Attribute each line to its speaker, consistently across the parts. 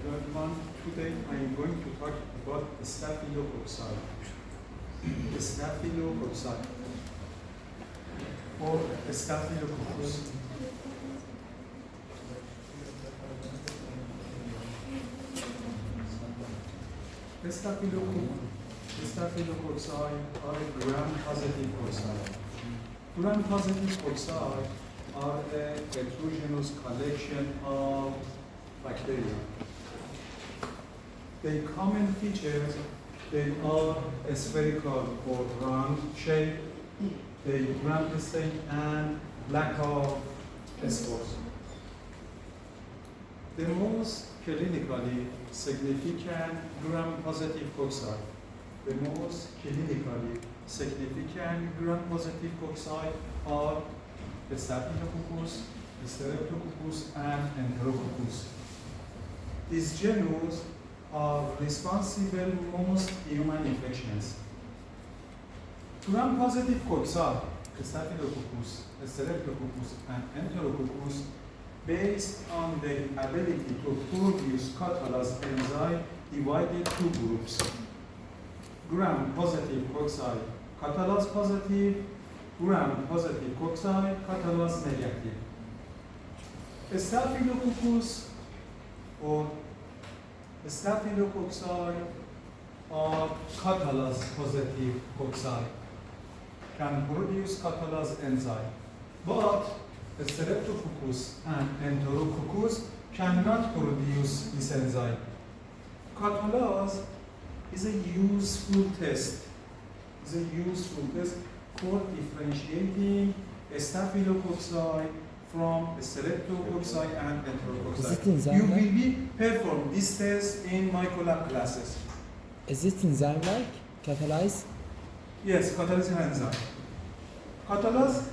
Speaker 1: everyone. Today I am going to talk about Staphylococcus. Staphylococcus or Staphylococcus. Staphylococci are gram-positive cocci. Gram-positive cocci are a heterogeneous collection of bacteria. The common features, they are spherical or round shape, they gram stain and lack of spores. The most clinically significant gram-positive cocci, the most clinically significant gram-positive cocci are the Staphylococcus, the Streptococcus, and Enterococcus. These genus are responsible most human infections. Gram-positive cocci, the Staphylococcus, the Streptococcus, and Enterococcus, based on their ability to produce catalase enzyme, divided two groups. Gram-positive cocci, catalase positive, gram-positive cocci, catalase negative. Staphylococcus or Staphylococci are catalase positive cocci, can produce catalase enzyme, but Streptococcus and Enterococcus cannot produce this enzyme. Catalase is a useful test. For differentiating Staphylococci from Streptococci and Enterococci. You will be perform this test in microlab classes.
Speaker 2: Is it enzyme-like, catalase?
Speaker 1: Yes, catalase enzyme. Catalase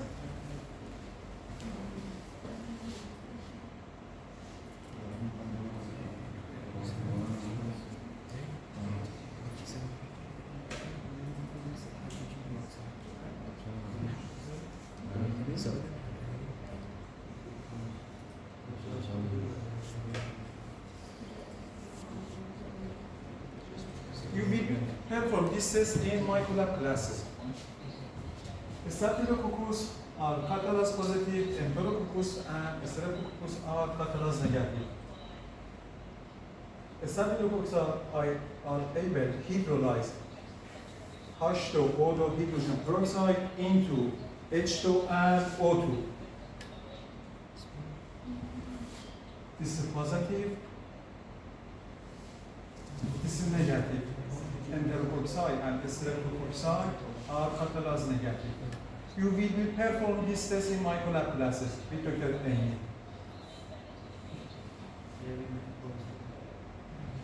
Speaker 1: you will perform this test in microlab classes. Staphylococcus are catalase positive, Enterococcus and Streptococcus are catalase negative. Staphylococci are able to hydrolyze H2 O2 hydrogen peroxide into H2 and O2. This is positive, this is negative. Enterococci and Streptococci are catalase negative. You will perform this test in microlab classes with Dr. Amy.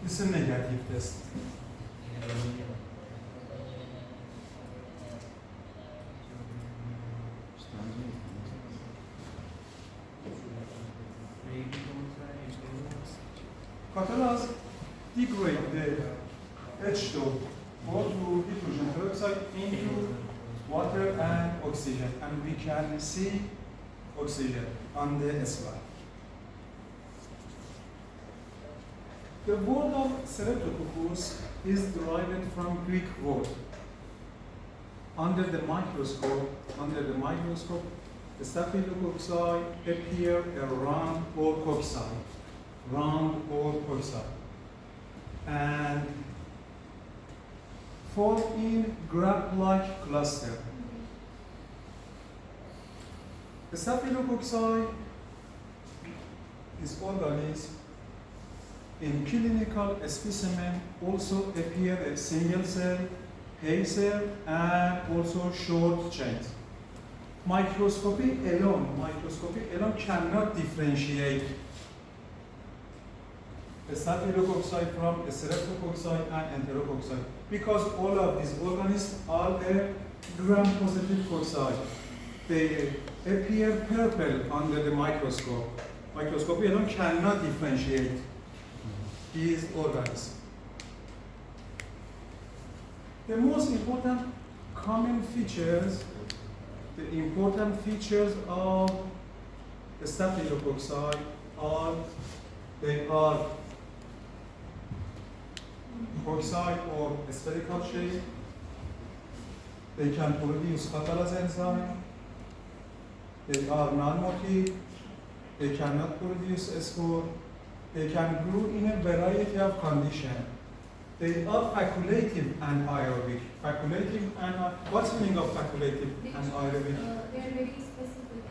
Speaker 1: This is a negative test. Catalase degrade the H2 O2 hydrogen peroxide into water and oxygen, and we can see oxygen on the slide. The word of Streptococcus is derived from Greek word. Under the microscope, the Staphylococci appear a round or cocci, and form in graph-like cluster. The Staphylococci, this organism, in clinical specimen also appear a single cell, pair cell, and also short chains. Microscopy alone cannot differentiate the Staphylococci from Streptococci and Enterococci, because all of these organisms are a gram-positive cocci. They appear purple under the microscope. Microscopy alone cannot differentiate these organisms. The most important common features, the important features of the Staphylococci are, they are cocci or spherical shape. They can produce catalase enzyme. They are non-motive. They cannot produce spore. They can grow in a variety of conditions. They are facultative anaerobic. Facultative and what's the meaning of facultative anaerobic?
Speaker 3: They are very specific.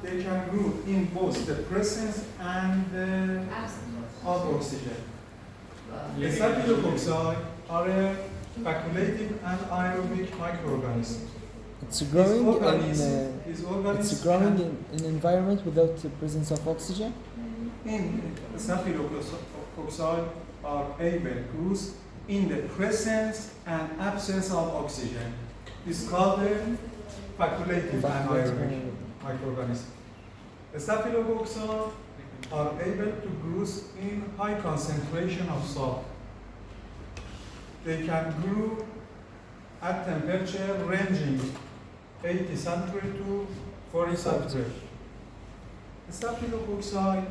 Speaker 1: They can grow in both the presence and the
Speaker 3: Absence
Speaker 1: of oxygen. The Staphylococci are a facultative anaerobic microorganism.
Speaker 2: It's growing
Speaker 1: These organisms
Speaker 2: it's growing in an environment without the presence of oxygen.
Speaker 1: in Staphylococci are able to grow in the presence and absence of oxygen. It's called the facultative anaerobic microorganism. The Staphylococci are able to grow in high concentration of salt. They can grow at temperature ranging 80 centigrade to 40 centigrade. The Staphylococci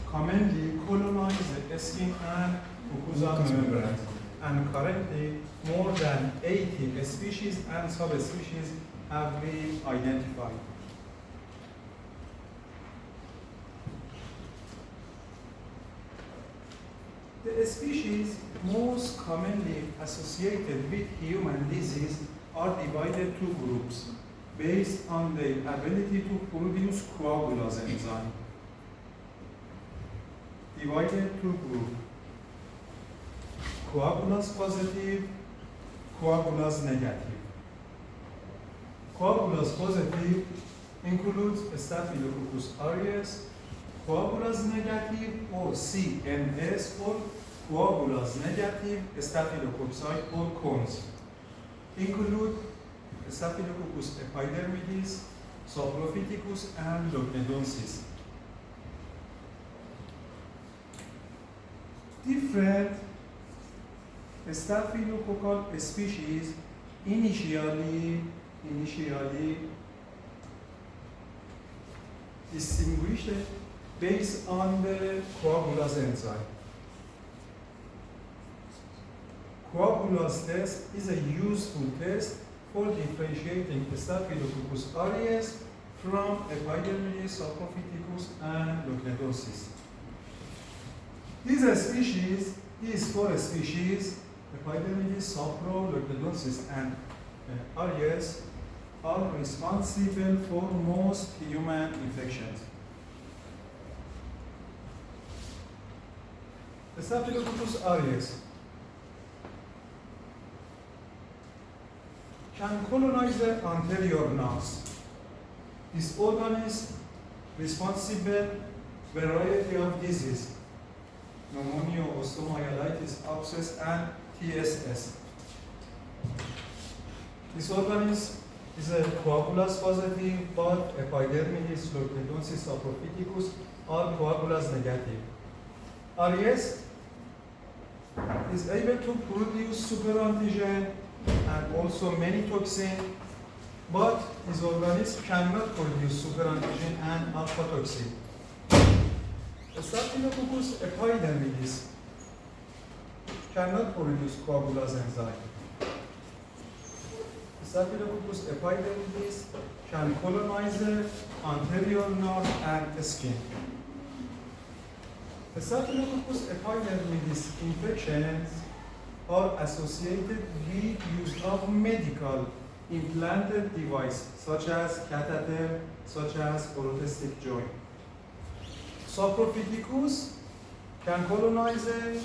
Speaker 1: commonly colonize the skin and mucosal membranes, and currently more than 80 species and subspecies have been identified. The species most commonly associated with human disease are divided to groups based on their ability to produce coagulase enzyme. Divided to groups: coagulase positive, coagulase negative. Coagulase positive includes Staphylococcus aureus. Coagulase negative, or CNS, or coagulase negative staphylococci or cones, include Staphylococcus epidermidis, saprophyticus, and lochnidonsis. Different staphylococcal species initially distinguished based on the coagulase enzyme. Coagulase test is a useful test for differentiating Staphylococcus aureus from epidermidis, saprophyticus, and lochnidonsis. These four species, epidermidis, sapro, lochnidonsis, and aureus, are responsible for most human infections. The Staphylococcus aureus can colonize the anterior nose. This organism responsible variety of disease: pneumonia, osteomyelitis, abscess, and TSS. This organism is a coagulase positive, but epidermidis, lochnidonsis, saprophyticus are coagulase negative. RES is able to produce superantigen and also many toxins, but this organism cannot produce superantigen and alpha toxin. The Staphylococcus epidermidis cannot produce coagulase enzyme. The Staphylococcus epidermidis can colonize the anterior nerve and skin. The Staphylococcus epidermidis infections are associated with use of medical implanted device such as catheter, such as prosthetic joint. Saprophyticus can colonize the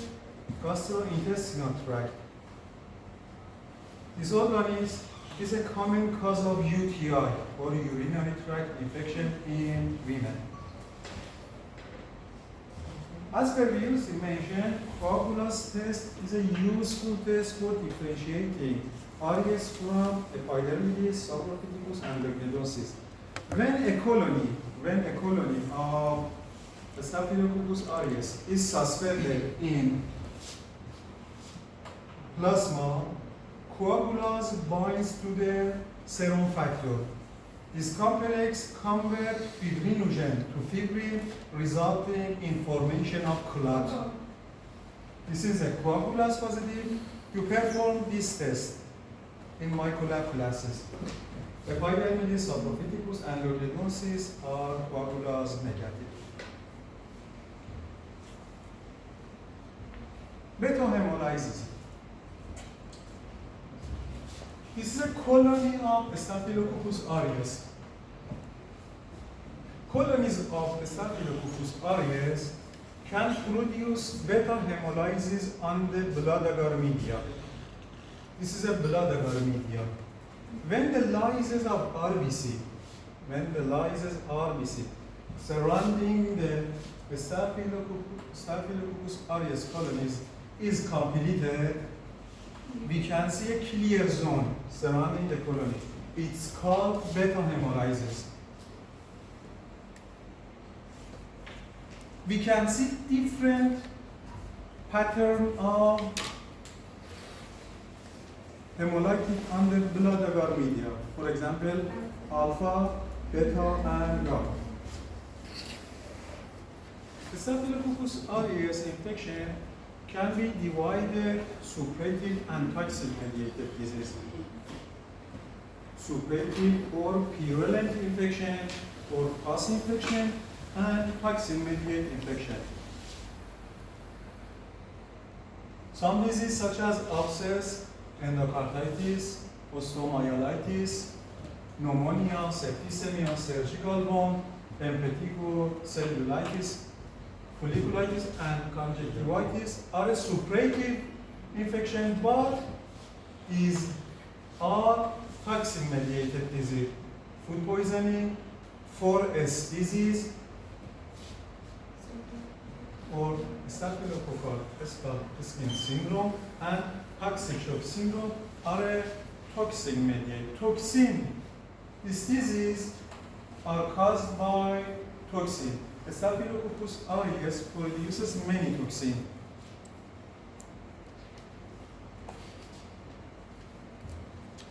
Speaker 1: gastrointestinal tract. This organism is a common cause of UTI or urinary tract infection in women. As previously mentioned, coagulase test is a useful test for differentiating RES from epidermidis, saprophyticus, and lochnidonsis. When a colony of the Staphylococcus aureus is suspended in plasma, coagulase binds to the serum factor. This complex converts fibrinogen to fibrin, resulting in formation of clot. This is a coagulase positive. You perform this test in microlab classes. Epidermidis, saprophyticus, and leukodinosis are coagulase negative. Beta hemolysis. This is a colony of Staphylococcus aureus. Colonies of Staphylococcus aureus can produce beta hemolysis on the blood agar media. This is a blood agar media. When the lyses of RBC, surrounding the Staphylococcus aureus colonies is completed, we can see a clear zone surrounding the colony. It's called beta hemolysis. We can see different pattern of hemolytic on the blood agar media. For example, alpha, beta, and gamma. The Staphylococcus aureus infection can be divided suppurative and toxin-mediated disease. Suppurative or purulent infection or pus infection and toxin-mediated infection. Some diseases such as abscess, endocarditis, osteomyelitis, pneumonia, septicemia, surgical wound, empeticocellulitis, folliculitis, and conjunctivitis are a suppurative infection, but are toxin-mediated disease. Food poisoning, 4S disease, or staphylococcal skin syndrome and toxic shock syndrome are a toxin-mediated. These diseases are caused by toxin. Staphylococcus aureus produces many toxins.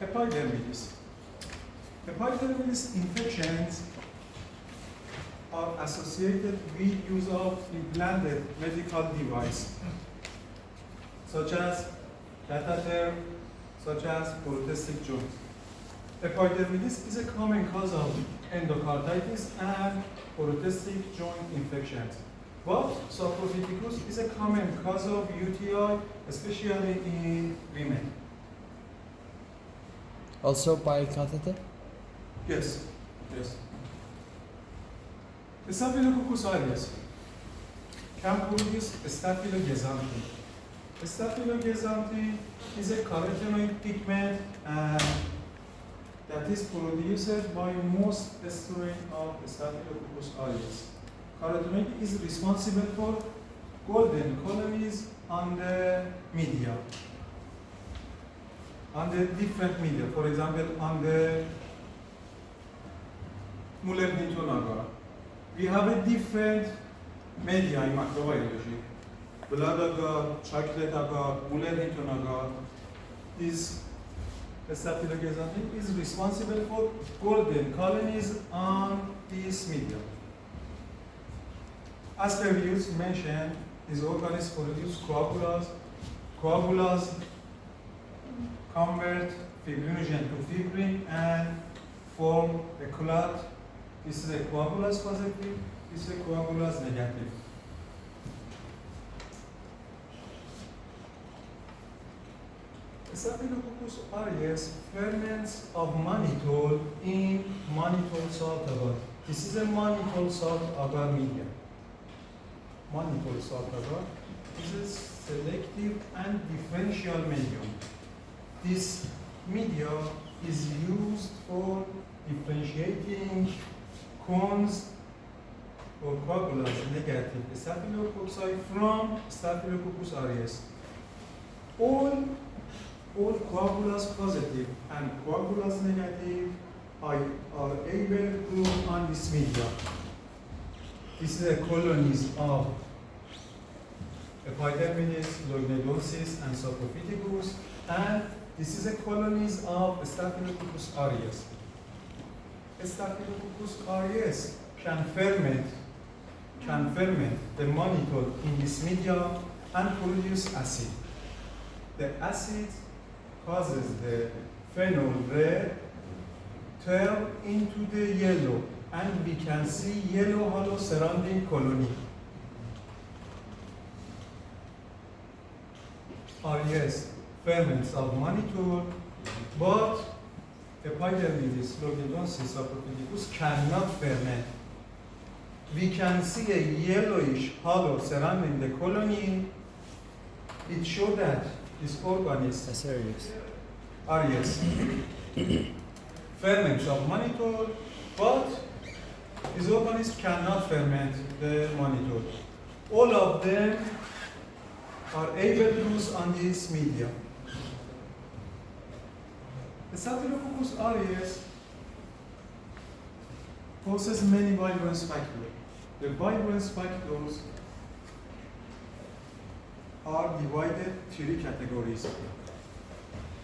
Speaker 1: Epidermidis. Epidermidis infections are associated with use of implanted medical device, such as catheter, such as prosthetic joint. Epidermidis is a common cause of endocarditis and prosthetic joint infections. But saprophyticus is a common cause of UTI, especially in women.
Speaker 2: Also by catheter?
Speaker 1: Yes. The Staphylococcus aureus can produce staphyloxanthin. Staphyloxanthin is a carotenoid pigment that is produced by most strain of Staphylococcus aureus. Carotenoid is responsible for golden colonies on the media, on the different media. For example, on the Muller-Hinton agar. We have a different media in microbiology. Blood agar, chocolate agar, Muller-Hinton agar. This staphyloxanthin is responsible for golden colonies on this media. As previously mentioned, these organisms produce coagulase. Coagulase convert fibrinogen to fibrin and form a clot. This is a coagulase positive, this is a coagulase negative. Staphylococcus aureus ferments of mannitol in mannitol salt agar. This is a mannitol salt agar media. Mannitol salt agar is a selective and differential medium. This media is used for differentiating cones or coagulase negative staphylococci from Staphylococcus aureus. All coagulase positive and coagulase negative are able to grow on this media. This is a colonies of epidermidis, leukodinosis, and saprophyticus, and this is a colonies of Staphylococcus aureus. Staphylococcus aureus can ferment the mannitol in this media and produce acid. The acid causes the phenol red turn into the yellow, and we can see yellow halo surrounding colony. Yes, ferments of monitor, but Epidermidis, Logidonsis, Saprophyticus cannot ferment. We can see a yellowish halo surrounding the colony. It shows that this organism
Speaker 2: Asterius.
Speaker 1: are yes, ferments of monitor, but these organisms cannot ferment the monitor. All of them are able to use on this media. The Staphylococcus aureus possesses many virulence factors. The virulence factors are divided three categories: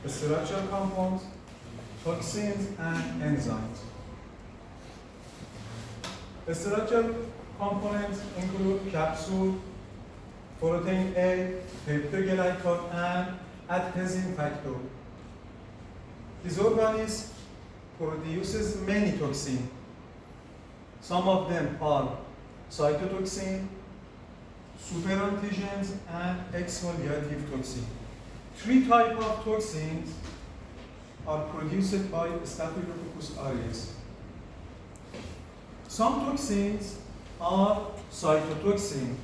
Speaker 1: structural compounds, toxins, and enzymes. The structural components include capsule, protein A, peptidoglycan, and adhesin factor. This organism produces many toxins. Some of them are cytotoxin, superantigens, and exfoliative toxin. Three types of toxins are produced by Staphylococcus aureus. Some toxins are cytotoxin,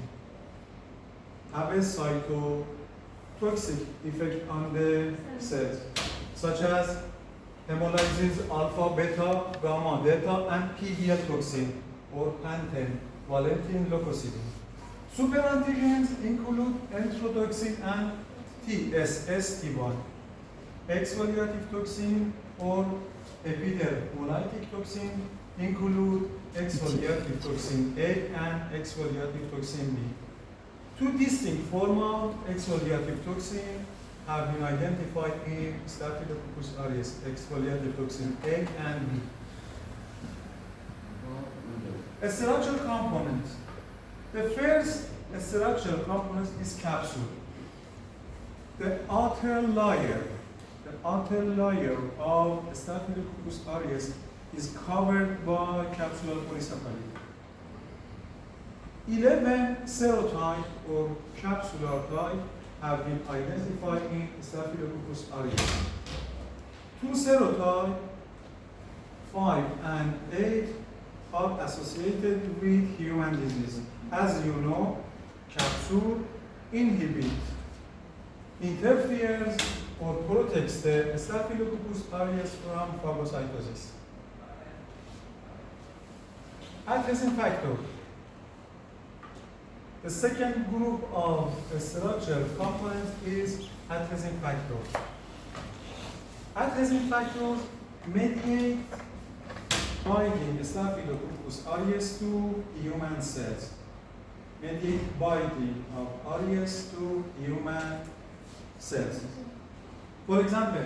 Speaker 1: have a cytotoxic effect on the cells, such as hemolysis, alpha, beta, gamma, delta, and PBL toxin, or pantene, valentin, leukocidin. Superantigens include enterotoxin and TSST1. Exfoliative toxin or epidermolytic toxin include exfoliative toxin A and exfoliative toxin B. Two distinct forms of exfoliative toxin have been identified in Staphylococcus aureus, exfoliative toxin A and B. A structural component. The first structural component is capsule. The outer layer of Staphylococcus aureus is covered by capsular polysaccharide. 11 serotype or capsular type have been identified in Staphylococcus aureus. Two serotypes, 5 and 8, are associated with human disease. As you know, capsule inhibits, interferes, or protects the Staphylococcus aureus from phagocytosis. Adhesin factor. The second group of structural components is adhesin factor. Adhesin factors mediate binding Staphylococcus aureus to human cells. Mediate binding of aureus to human cells. For example,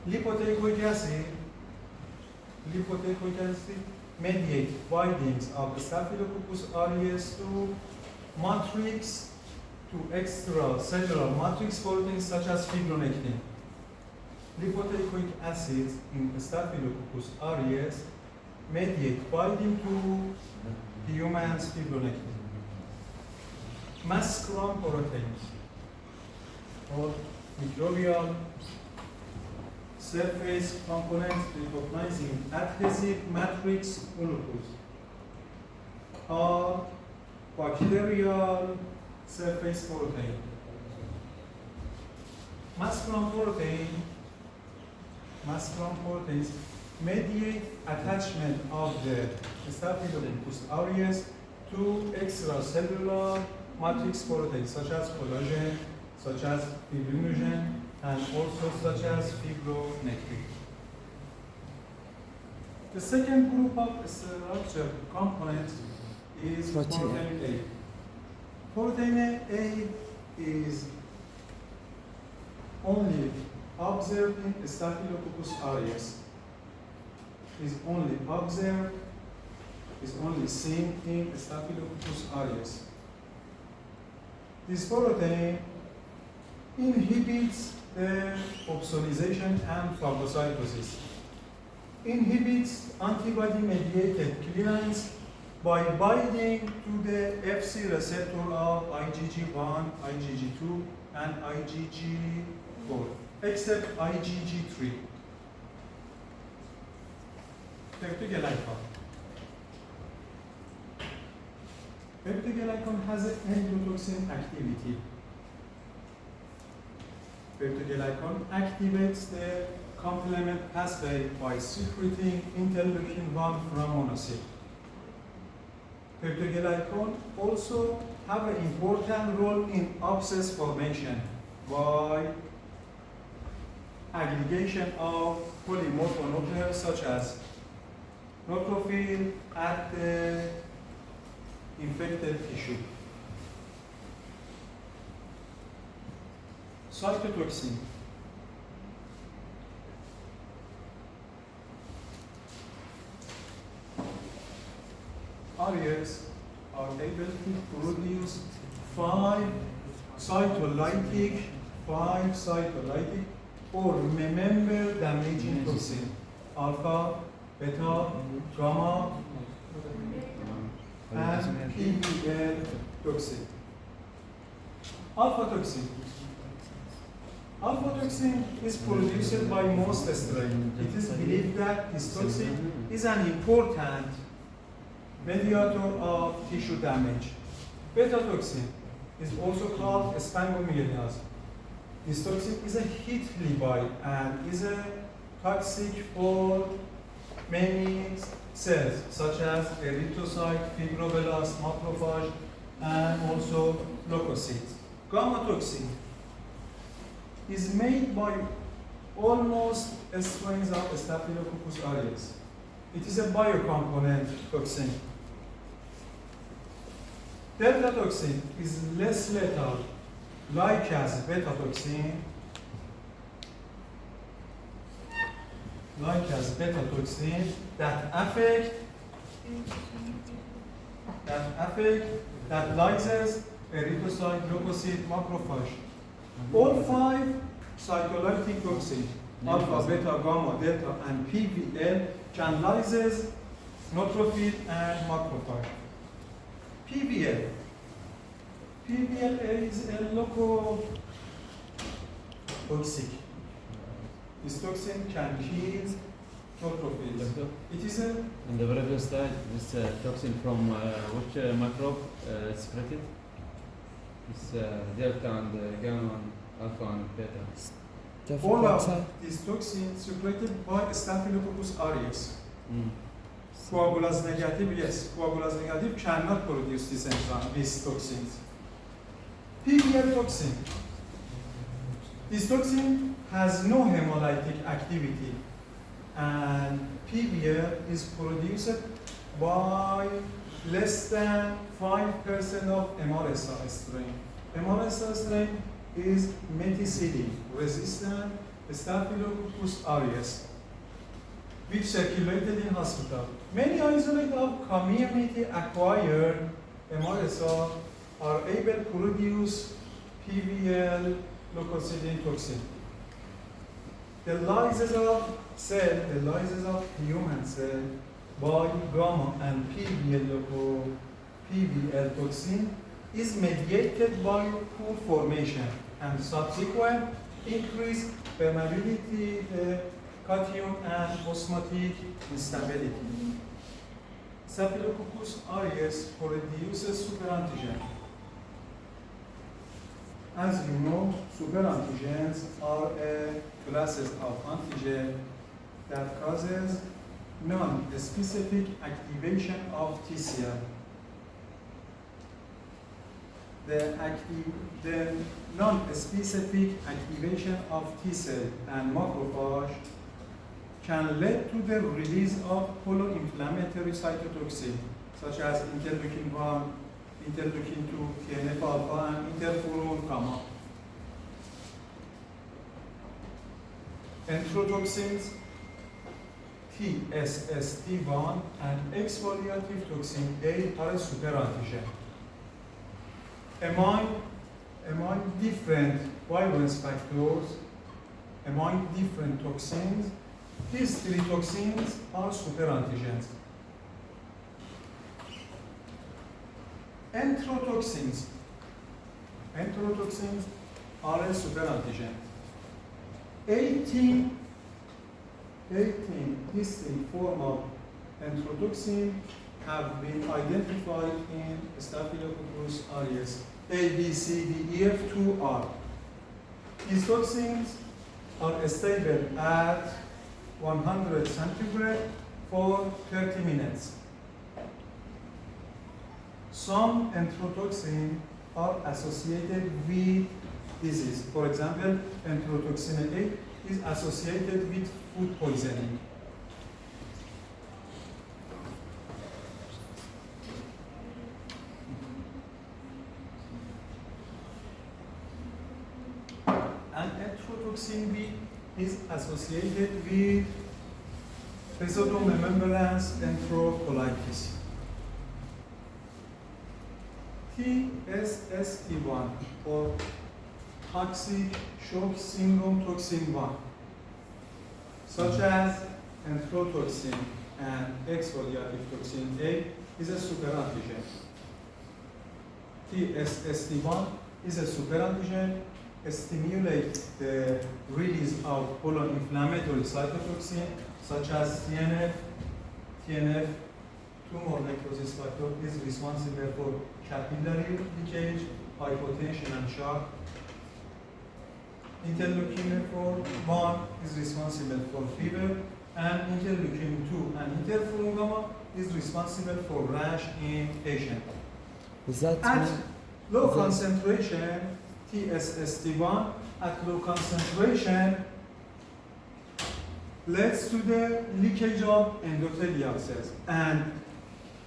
Speaker 1: lipoteichoic acid mediate bindings of Staphylococcus aureus to matrix, to extracellular matrix proteins such as fibronectin. Lipoteichoic acids in Staphylococcus aureus mediate binding to human fibronectin. Masculine proteins or microbial surface components recognizing adhesive matrix molecules are bacterial surface protein. Masculine proteins mediate attachment of the Staphylococcus aureus to extracellular matrix proteins such as collagen, such as fibrinogen, and also such as fibronectin. The second group of structural components is protein A. Protein A is only observed in Staphylococcus aureus. Is only observed, is only seen in Staphylococcus aureus. This protein inhibits the opsonization and phagocytosis, inhibits antibody-mediated clearance by binding to the Fc receptor of IgG1, IgG2, and IgG4, except IgG3. Peptidoglycan. Peptidoglycan has an endotoxin activity. Peptidoglycan activates the complement pathway by secreting interleukin-1 from monocyte. Peptidoglycan also have an important role in abscess formation by aggregation of polymorphonuclears such as neutrophil at the infected tissue. Cytotoxin. Areas are able to produce five cytolytic or member damaging toxin: alpha, beta, gamma, and PBL toxin. Alpha toxin. Alpha toxin is produced by most strains. It is believed that this toxin is an important mediator of tissue damage. Beta toxin is also called spangomyelinas. This toxin is a heat libide and is a toxic for many cells such as erythrocyte, fibroblast, macrophage, and also leukocytes. Gamma toxin is made by almost strains of Staphylococcus aureus. It is a biocomponent toxin. Delta toxin is less lethal, like as beta toxin, that lyses erythrocyte, leukocyte, macrophage. All five cytolytic toxins, alpha, beta, gamma, delta, and PBL, can lyse neutrophil and macrophage. PBL is a leukotoxic. This toxin can kill neutrophils. It is a...
Speaker 4: In the previous slide, this toxin from which microbe secreted? It's delta and gamma and alpha and beta.
Speaker 1: all of these toxins secreted by Staphylococcus aureus. Coagulase negative, yes, coagulase negative cannot produce these toxins. PBL toxin. This toxin has no hemolytic activity, and PBL is produced by less than 5% of MRSA strain. MRSA strain is methicillin resistant Staphylococcus aureus, which circulated in hospital. Many isolates of community acquired MRSA are able to produce PBL leukocytin toxin. The lysis of human cell by gamma and PBL toxin is mediated by pool formation and subsequent increased permeability, cation and osmotic instability. Staphylococcus aureus produces superantigen. As you know, superantigens are classes of antigen that causes non-specific activation of T cell. The non-specific activation of T cell and macrophage can lead to the release of pro-inflammatory cytotoxin, such as interleukin-1, interleukin-2, TNF-alpha, and interferon gamma. Enterotoxins, TSST1, and exfoliative toxin A are superantigen. Amine among different virulence factors, among different toxins, these three toxins are superantigens. Enterotoxins are a superantigen. 18 distinct forms of enterotoxin have been identified in Staphylococcus aureus. A, B, C, D, E, F, 2, R. These toxins are stable at 100 centigrade for 30 minutes. Some enterotoxins are associated with disease. For example, enterotoxin A is associated with food poisoning. And enterotoxin B is associated with pseudomembranous enterocolitis. TSST1 or toxic shock syndrome toxin 1, such as enterotoxin and exfoliative toxin A, is a superantigen. TSST1 is a superantigen, stimulates the release of pro-inflammatory cytotoxin such as TNF. TNF, tumor necrosis factor, is responsible for capillary leakage, hypotension, and shock. Interleukin 1 is responsible for fever, and interleukin 2 and interferon gamma is responsible for rash in patient.
Speaker 2: Is that
Speaker 1: At low
Speaker 2: is that-
Speaker 1: concentration, TSST1 at low concentration leads to the leakage of endothelial cells, and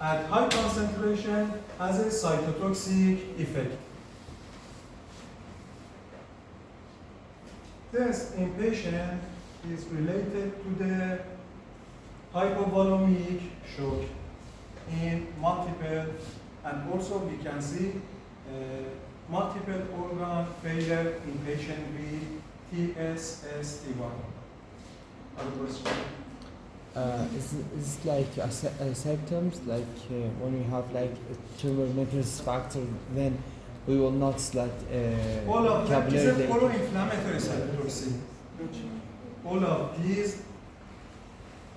Speaker 1: at high concentration has a cytotoxic effect. This in patient is related to the hypovolemic shock in multiple, and also we can see multiple organ failure in patient with TSST1. Other question?
Speaker 2: is like symptoms like when we have like a tumor necrosis factor, then we will not like
Speaker 1: All of that is a
Speaker 2: capillary leak.
Speaker 1: pro-inflammatory cytotoxin. All of these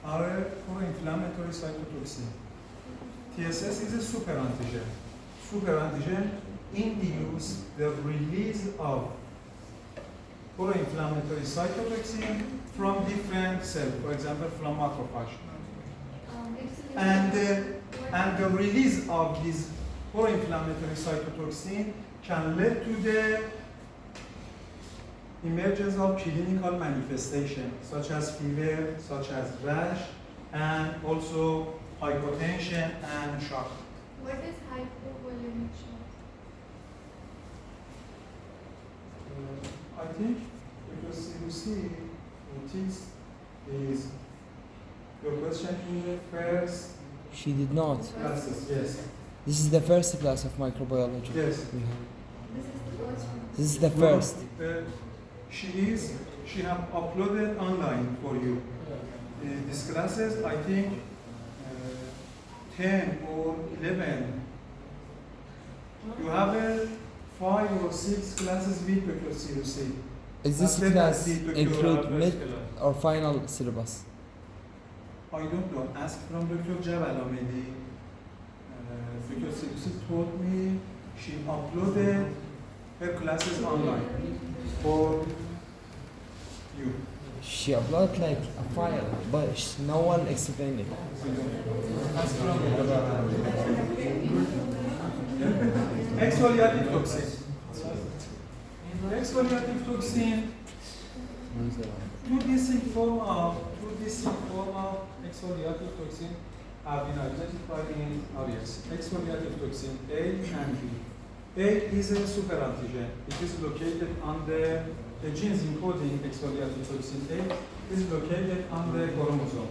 Speaker 1: are a pro-inflammatory cytotoxin. TSS is a superantigen. Superantigen induces the release of pro-inflammatory cytotoxin from different cells, for example, from macrophage. And the release of this pro-inflammatory cytotoxin can lead to the emergence of clinical manifestation, such as fever, such as rash, and also hypotension and shock.
Speaker 3: What is hypovolemic shock?
Speaker 1: I think because you see, this is your question in the first
Speaker 2: She did not.
Speaker 1: classes, yes.
Speaker 2: This is the first class of microbiology.
Speaker 1: Yes.
Speaker 2: We have.
Speaker 3: This is the first one.
Speaker 2: This is the first.
Speaker 1: She have uploaded online for you. These classes, I think 10 or 11. You have 5 or 6 classes with Dr. CUC.
Speaker 2: Is this
Speaker 1: After
Speaker 2: class
Speaker 1: that, the
Speaker 2: include
Speaker 1: doctoral
Speaker 2: mid
Speaker 1: class.
Speaker 2: or final syllabus?
Speaker 1: I don't know. Ask from Dr. Jabal Ahmedi. Dr. CUC told me she uploaded her classes online for you.
Speaker 2: She uploaded like a file, but no one explained it.
Speaker 1: Ask from Dr. Jabal Exfoliative toxin. Exfoliative toxin, two distinct form of exfoliative toxin have been identified in areas. Exfoliative toxin A and B. A is a superantigen. It is located on the genes encoding exfoliative toxin A is located on the chromosome.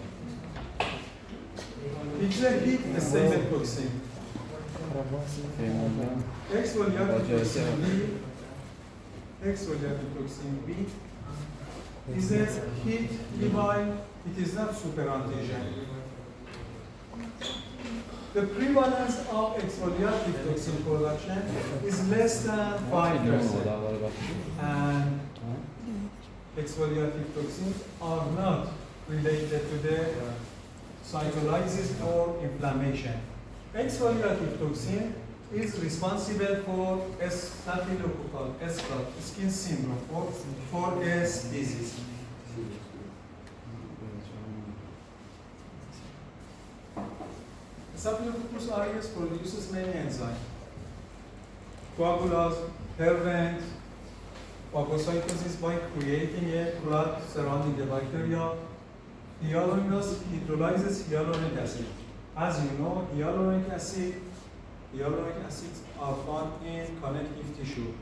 Speaker 1: It's a heat stable toxin. Exfoliative toxin B exfoliative toxin B is a heat labile. It is not super antigen. The prevalence of exfoliative toxin production is less than 5%, and exfoliative toxins are not related to the cytolysis or inflammation. Exfoliative toxin is responsible for Staphylococcal skin syndrome or 4S disease. Staphylococcus aureus produces many enzymes: coagulase, ferment, phagocytosis by creating a clot surrounding the bacteria. Hyaluronase hydrolyzes hyaluronic acid. As you know, hyaluronic acids are found in connective tissue.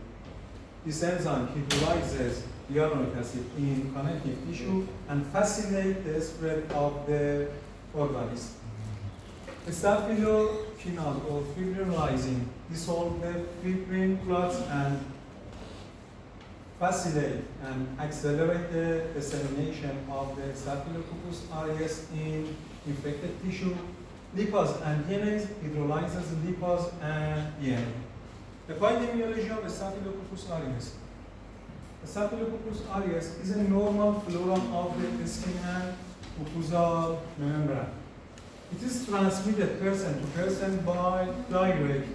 Speaker 1: This enzyme hydrolyzes hyaluronic acid in connective tissue and facilitates the spread of the organism. Staphylococcus or fibrinolysin dissolve the fibrin clots and facilitate and accelerate the dissemination of the Staphylococcus aureus in infected tissue. Lipase and DNA hydrolyzes lipase and DNA. The epidemiology of Staphylococcus aureus. Staphylococcus aureus is a normal flora of the skin and mucosal membrane. It is transmitted person to person by direct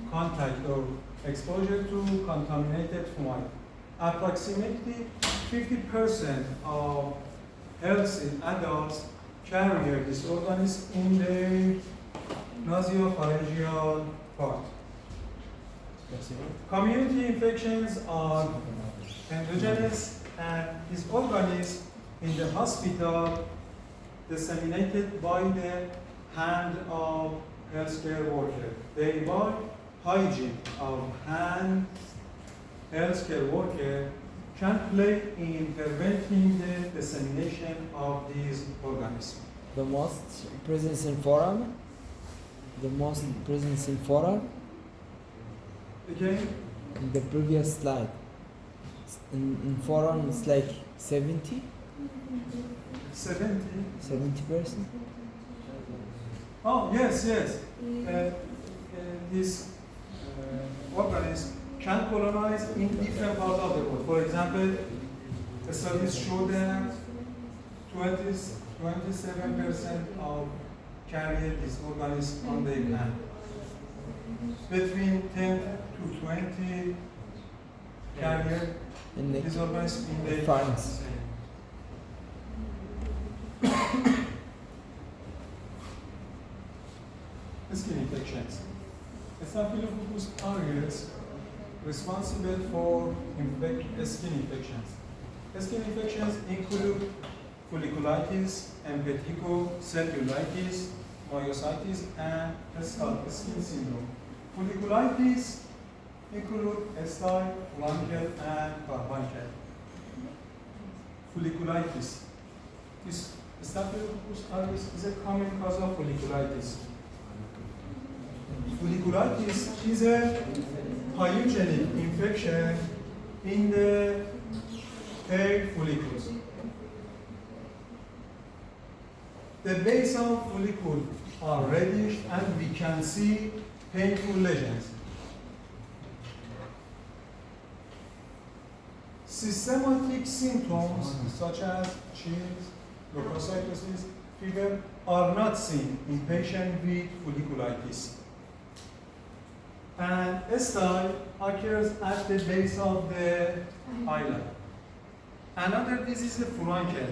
Speaker 1: contact or exposure to contaminated fluid. Approximately 50% of healthy adults carry this organism in the nasopharyngeal part. Community infections are endogenous, and this organism in the hospital disseminated by the hand of healthcare worker. Thereby, hygiene of hand healthcare worker can play in preventing the dissemination of these organisms.
Speaker 2: The most presence in forearm? The most presence in forearm?
Speaker 1: Again,
Speaker 2: In the previous slide. In forearm it's like 70?
Speaker 1: 70.
Speaker 2: 70%?
Speaker 1: Oh, yes. This organism can colonize in different parts of the world. For example, studies show that 27% of carry this organism on their hand. Between 10 to 20 carrier
Speaker 2: In the
Speaker 1: this organism in their
Speaker 2: France.
Speaker 1: Skin infections. Staphylococcus aureus responsible for skin infections. Skin infections include folliculitis, empytico, cellulitis, myositis, and skin syndrome. Folliculitis include staph, furuncle, and carbuncle. Folliculitis. This Staphylococcus aureus is a common cause of folliculitis. Folliculitis is a pyogenic infection in the hair follicles. The base of follicle are reddish and we can see painful lesions. Systematic symptoms such as chills, leukocytosis, fever are not seen in patients with folliculitis. And staph occurs at the base of the eyelid. Another disease is furuncle.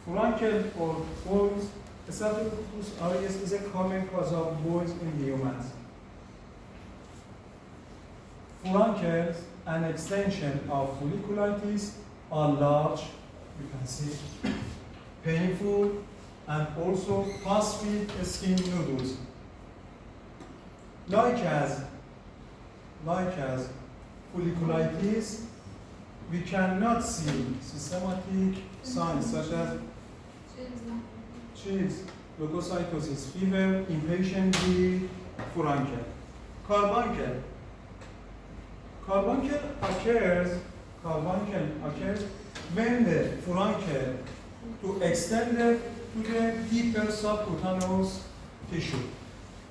Speaker 1: Furuncle or boils, Staphylococcus aureus is a common cause of boils in humans. Furuncles, an extension of folliculitis, are large, you can see, painful, and also pass with skin nodules. Like as folliculitis, we cannot see systematic signs such as chills, leukocytosis, fever in patients with furuncle. Carbuncle occurs when the furuncle to extend it to the deeper subcutaneous tissue.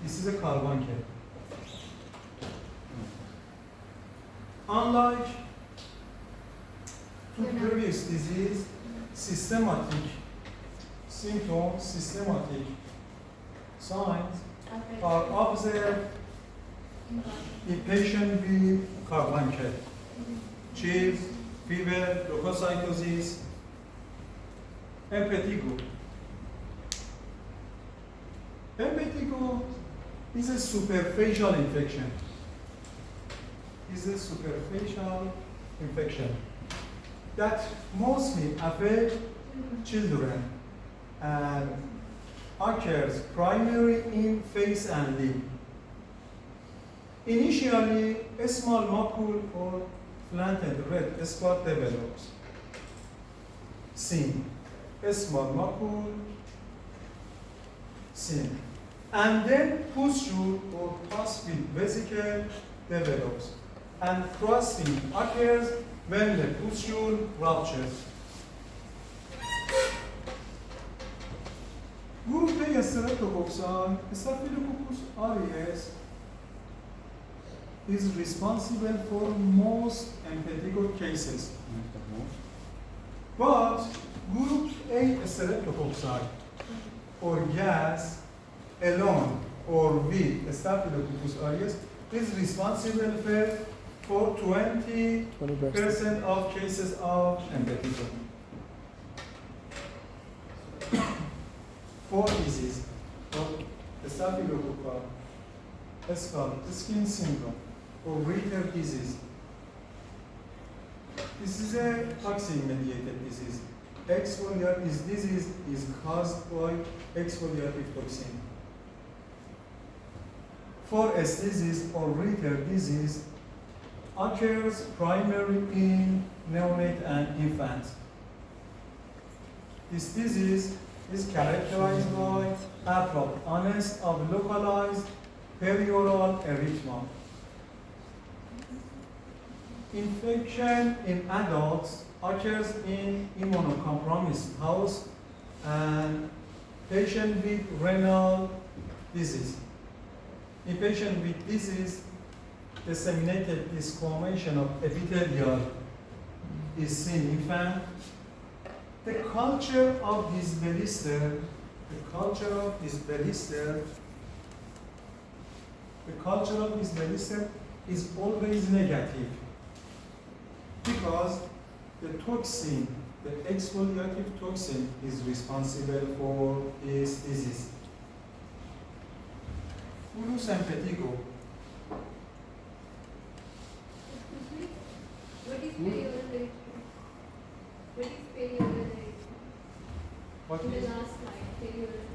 Speaker 1: This is a carbuncle. Unlike to previous disease, systematic symptoms, systematic signs are observed in patient with carbuncle, chills, fever, leukocytosis, impetigo. Impetigo is a superficial infection. That mostly affects children and occurs primarily in face and lip. Initially, a small macule or flattened red spot develops. Seen. A small macule, seen. And then pustule or pus-filled vesicle develops. And crusting occurs when the pustule ruptures. Group A Streptococci, Staphylococcus aureus, is responsible for most impetigo cases. But group A Streptococci or gas alone or with Staphylococcus aureus is responsible for 20% of cases of impetigo. 4 diseases of Staphylococcus, skin syndrome, or Ritter disease. This is a toxin-mediated disease. This disease is caused by exfoliative toxin. For S disease or Ritter disease occurs primarily in neonate and infants. This disease is characterized by abrupt onset of localized perioral erythema. Infection in adults occurs in immunocompromised house and patient with renal disease. In patient with disease, disseminated desquamation of epithelial is seen in infant. The culture of this blister is always negative because the toxin, the exfoliative toxin, is responsible for this disease. Urus impetigo.
Speaker 3: What is perioral? What is perioral?
Speaker 1: What
Speaker 3: In the
Speaker 1: is
Speaker 3: last slide, perioral.